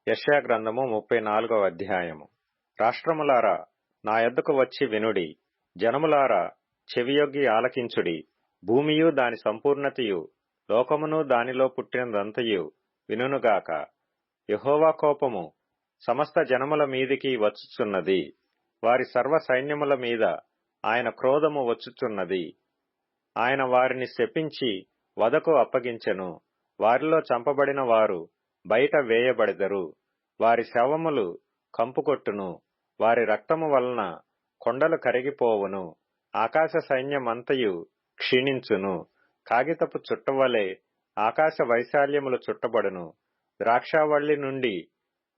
యెషయా గ్రంథము 34వ అధ్యాయము. రాష్ట్రములారా, నా యొద్దకు వచ్చి వినుడి. జనములారా, చెవియొగ్గి ఆలకించుడి. భూమియు దాని సంపూర్ణతయు, లోకమును దానిలో పుట్టినదంతయు వినుగాక. యెహోవా కోపము సమస్త జనముల మీదికి వచ్చుచున్నది. వారి సర్వ సైన్యముల మీద ఆయన క్రోధము వచ్చుచున్నది. ఆయన వారిని శపించి వధకు అప్పగించెను. వారిలో చంపబడిన వారు బయట వేయబడెదరు. వారి శవములు కంపుకొట్టును. వారి రక్తము వలన కొండలు కరిగిపోవును. ఆకాశ సైన్యమంతయు క్షీణించును. కాగితపు చుట్టవలె ఆకాశ వైశాల్యములు చుట్టబడును. ద్రాక్షావల్లి నుండి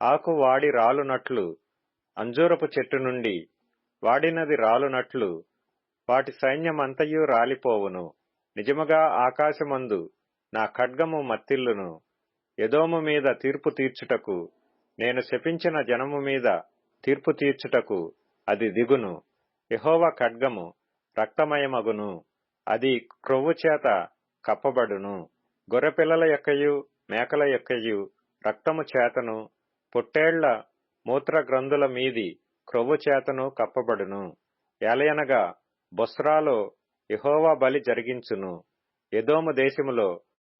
ఆకు వాడి రాలునట్లు, అంజూరపు చెట్టు నుండి వాడినది రాలునట్లు వాటి సైన్యమంతయు రాలిపోవును. నిజముగా ఆకాశమందు నా ఖడ్గము మత్తిల్లును. ఎదోము మీద తీర్పు తీర్చుటకు, నేను శపించిన జనము మీద తీర్పు తీర్చుటకు అది దిగును. యెహోవా ఖడ్గము రక్తమయమగును. అది క్రొవ్వు చేత కప్పబడును. గొర్రెపిల్లల యొక్కయు మేకల యొక్కయు రక్తము చేతను, పొట్టేళ్ల మూత్రగ్రంథుల మీది క్రొవ్వు చేతను కప్పబడును. ఏలయనగా బొస్రాలో యెహోవా బలి జరిగించును. ఎదోము దేశములో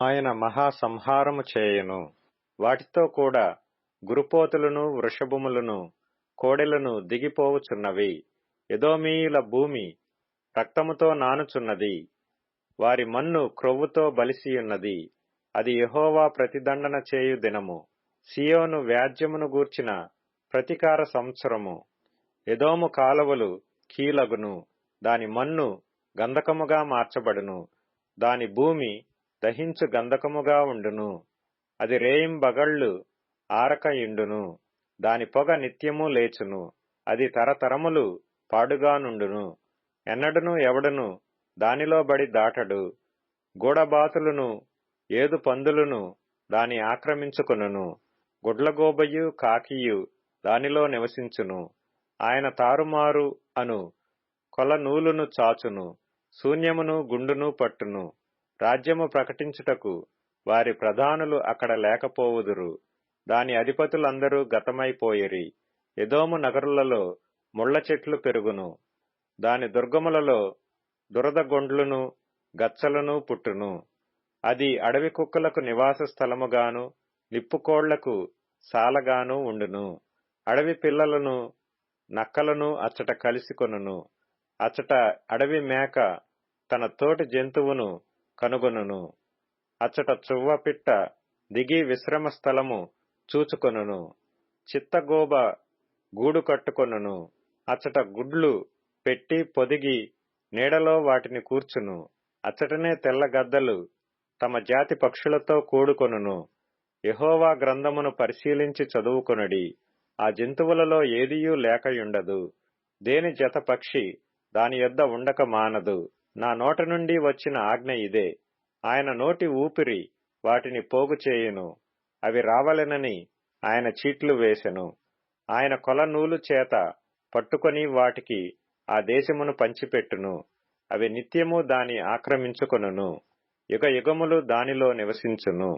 ఆయన మహాసంహారము చేయును. వాటితో కూడా గురుపోతులను వృషభములను కోడెలను దిగిపోవుచున్నవి. ఎదోమీయుల భూమి రక్తముతో నానుచున్నది. వారి మన్ను క్రొవ్వుతో బలిసియున్నది. అది యెహోవా ప్రతిదండన చేయు దినము, సియోను వ్యాజ్యమును గూర్చిన ప్రతికార సంవత్సరము. ఎదోము కాలువలు కీలగును. దాని మన్ను గంధకముగా మార్చబడును. దాని భూమి దహించు గంధకముగా ఉండును. అది రేయింబగళ్ళు ఆరక ఇండును. దాని పొగ నిత్యము లేచును. అది తరతరములు పాడుగానుండును. ఎన్నడను ఎవడును దానిలో బడి దాటడు. గూడబాతులను ఏదు పందులను దాని ఆక్రమించుకొనును. గుడ్లగోబయు కాకియు దానిలో నివసించును. ఆయన తారుమారు అను కొల నూలును చాచును. శూన్యమును గుండును పట్టును. రాజ్యము ప్రకటించుటకు వారి ప్రధానులు అక్కడ లేకపోవుదురు. దాని అధిపతులందరూ గతమైపోయిరి. ఎదోము నగరులలో ముళ్ల చెట్లు పెరుగును. దాని దుర్గములలో దురదగొండ్లును గచ్చలను పుట్టును. అది అడవి కుక్కలకు నివాస స్థలముగాను, నిప్పుకోళ్లకు సాలగాను ఉండును. అడవి పిల్లలను నక్కలను అచ్చట కలిసికొనును. అచ్చట అడవి మేక తన తోటి జంతువును కనుగొనును. అచ్చట చువ్వపిట్ట దిగి విశ్రమ స్థలము చూచుకొనును. చిత్తగోబ గూడు కట్టుకొనును. అచ్చట గుడ్లు పెట్టి పొదిగి నీడలో వాటిని కూర్చును. అచ్చటనే తెల్ల గద్దలు తమ జాతి పక్షులతో కూడుకొనును. యెహోవా గ్రంథమును పరిశీలించి చదువుకొనుడి. ఆ జంతువులలో ఏదియూ లేకయుండదు. దేని జత పక్షి దాని యొద్ద ఉండక మానదు. నా నోట నుండి వచ్చిన ఆజ్ఞ ఇదే. ఆయన నోటి ఊపిరి వాటిని పోగు చేయును. అవి రావలెనని ఆయన చీట్లు వేసెను. ఆయన కొల నూలు చేత పట్టుకొని వాటికి ఆ దేశమును పంచిపెట్టును. అవి నిత్యము దాని ఆక్రమించుకొనును. యుగ యుగములు దానిలో నివసించును.